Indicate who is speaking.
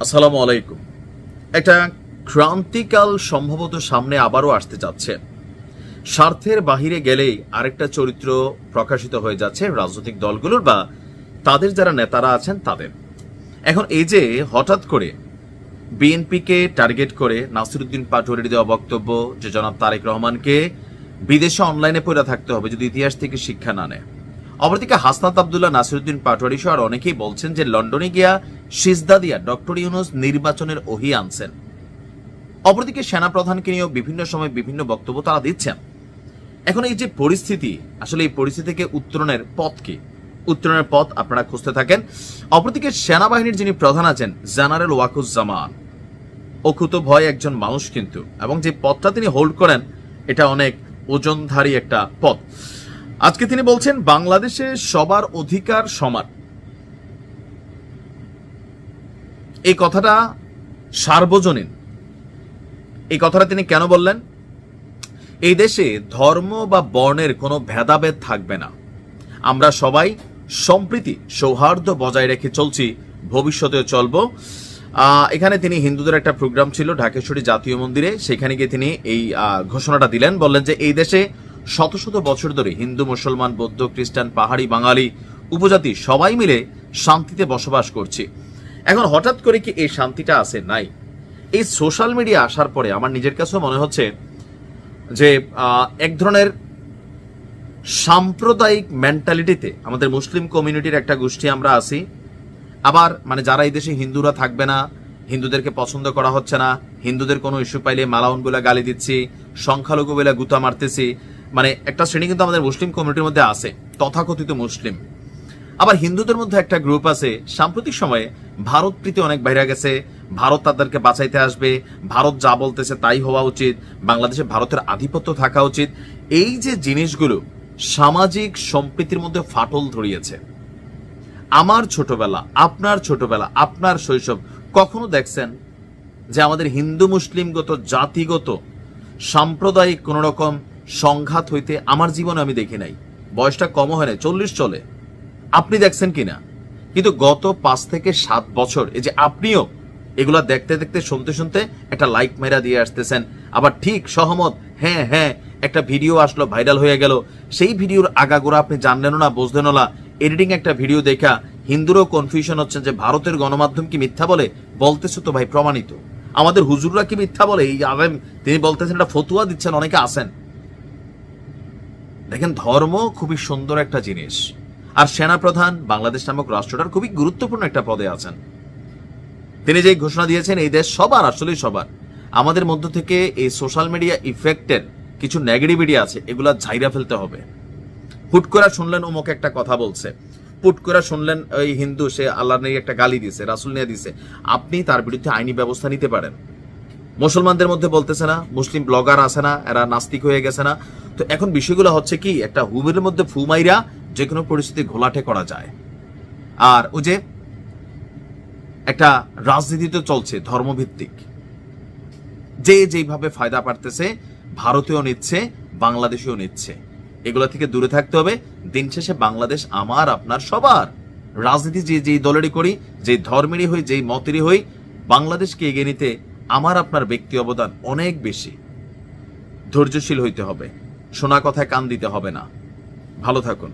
Speaker 1: আসসালামু আলাইকুম। একটা ক্রান্তিকাল সম্ভবত সামনে আবারও আসতে যাচ্ছে। স্বার্থের বাহিরে গেলেই আরেকটা চরিত্র প্রকাশিত হয়ে যাচ্ছে রাজনৈতিক দলগুলোর বা তাদের যারা নেতারা আছেন তাদের। এখন এই যে হঠাৎ করে বিএনপিকে টার্গেট করে নাসিরউদ্দিন পাটোয়ারির দেওয়া বক্তব্য যে জনাব তারেক রহমানকে বিদেশে অনলাইনে পড়ে থাকতে হবে যদি ইতিহাস থেকে শিক্ষা না নেয়। অপরদিকে হাসনাত আব্দুল্লাহ, নাসিরউদ্দিন পাটোয়ারি সহ আর অনেকেই বলছেন যে লন্ডনে গিয়া সিজদা দিয়া ডক্টর ইউনূস নির্বাচনের ওহি আনছেন। অপরদিকে সেনাপ্রধানকে নিয়েও বিভিন্ন সময় বিভিন্ন বক্তব্য তারা দিচ্ছেন। এখন এই যে পরিস্থিতি, আসলে এই পরিস্থিতি থেকে উত্তরণের পথ কি? উত্তরণের পথ আপনারা খুঁজতে থাকেন। অপরদিকে সেনাবাহিনীর যিনি প্রধান আছেন জেনারেল ওয়াকুজ্জামান, অকুত ভয় একজন মানুষ কিন্তু, এবং যে পদটা তিনি হোল্ড করেন এটা অনেক ওজনধারী একটা পদ। আজকে তিনি বলছেন বাংলাদেশে সবার অধিকার সমান। এই কথাটা সার্বজনীন। এই কথাটা তিনি কেন বললেন? এই দেশে ধর্ম বা বর্ণের কোনো ভেদাভেদ থাকবে না, আমরা সবাই সম্প্রীতি সৌহার্দ্য বজায় রেখে চলছি, ভবিষ্যতেও চলবো। এখানে তিনি হিন্দুদের একটা প্রোগ্রাম ছিল ঢাকেশ্বরী জাতীয় মন্দিরে, সেখানে গিয়ে তিনি এই ঘোষণাটা দিলেন। বললেন যে এই দেশে শত শত বছর ধরে হিন্দু, মুসলমান, বৌদ্ধ, খ্রিস্টান, পাহাড়ি, বাঙালি, উপজাতি সবাই মিলে শান্তিতে বসবাস করছি। এখন হঠাৎ করে কি এই শান্তিটা আছে? নাই। এই সোশ্যাল মিডিয়া আসার পরে আমার নিজের কাছেও মনে হচ্ছে যে এক ধরনের সাম্প্রদায়িক মেন্টালিটিতে আমাদের মুসলিম কমিউনিটির একটা গোষ্ঠী আমরা আছি। আবার মানে যারা এই দেশে হিন্দুরা থাকবে না, হিন্দুদেরকে পছন্দ করা হচ্ছে না, হিন্দুদের কোনো ইস্যু পাইলে মালাউন বলে গালি দিচ্ছি, সংখ্যালঘু বলে গুতা মারতেছি, মানে একটা শ্রেণী কিন্তু আমাদের মুসলিম কমিউনিটির মধ্যে আছে, তথাকথিত মুসলিম। আবার হিন্দুদের মধ্যে একটা গ্রুপ আছে সাম্প্রতিক সময়ে ভারত প্রীতি অনেক বাইরে গেছে, ভারত তাদেরকে বাঁচাইতে আসবে, ভারত যা বলতেছে তাই হওয়া উচিত, বাংলাদেশে ভারতের আধিপত্য থাকা উচিত। এই যে জিনিসগুলো সামাজিক সম্প্রীতির মধ্যে ফাটল ধরিয়েছে। আমার ছোটবেলা, আপনার ছোটবেলা, আপনার শৈশব কখনো দেখছেন যে আমাদের হিন্দু মুসলিমগত জাতিগত সাম্প্রদায়িক কোন রকম সংঘাত হইতে? আমার জীবনে আমি দেখি নাই। বয়সটা কম হয় না, 40 চলে। আপনি দেখছেন কিনা? কিন্তু গত 5 থেকে 7 বছর এই যে আপনিও এগুলা দেখতে দেখতে শুনতে শুনতে একটা লাইক মেরা দিয়ে আসতেছেন, আবার ঠিক সহমত, হ্যাঁ হ্যাঁ, একটা ভিডিও আসলো ভাইরাল হয়ে গেল, সেই ভিডিওর আগাগোড়া আপনি জানলেনও না, বুঝলেনও না, এডিটিং একটা ভিডিও দেখা হিন্দুরও কনফিউশন হচ্ছেন যে ভারতের গণমাধ্যম কি মিথ্যা বলে? বলতেছে তো ভাই, প্রমাণিত। আমাদের হুজুররা কি মিথ্যা বলে? এই আলেম তিনি বলতেছেন, একটা ফতুয়া দিচ্ছেন, অনেকে আছেন। দেখেন, ধর্ম খুবই সুন্দর একটা জিনিস। আর সেনাপ্রধান বাংলাদেশ নামক রাষ্ট্রটার খুবই গুরুত্বপূর্ণ একটা পদে আছেন। তিনি যে ঘোষণা দিয়েছেন এই দেশ সবার, আসলে সবার। আমাদের মধ্য থেকে এই সোশ্যাল মিডিয়া ইফেক্টের কিছু নেগেটিভিটি আছে, এগুলা ঝাইরা ফেলতে হবে। হুট করে শুনলেন অমুক একটা কথা বলছে, পুট করে শুনলেন ওই হিন্দু সে আল্লাহ নিয়ে একটা গালি দিছে, রাসূল নিয়ে দিছে, আপনি তার বিরুদ্ধে আইনি ব্যবস্থা নিতে পারেন। মুসলমানদের মধ্যে বলতেছে না, মুসলিম ব্লগার আছে না, এরা নাস্তিক হয়ে গেছে না? তো এখন বিষয়গুলো হচ্ছে কি, একটা হুবের মধ্যে ফু মাইরা যে কোনো পরিস্থিতি ঘোলাটে করা যায়। আর ওই যে একটা রাজনীতি তো চলছে ধর্মভিত্তিক, যে যেইভাবে ফায়দা পারতেছে ভারতেও নিচ্ছে, বাংলাদেশেও নিচ্ছে। এগুলো থেকে দূরে থাকতে হবে। দিন শেষে বাংলাদেশ আমার, আপনার, সবার। রাজনীতি যে যেই দলেরই করি, যে ধর্মেরই হই, যেই মতেরই হই, বাংলাদেশকে এগিয়ে নিতে আমার আপনার ব্যক্তি অবদান অনেক বেশি। ধৈর্যশীল হইতে হবে, শোনা কথায় কান দিতে হবে না। ভালো থাকুন।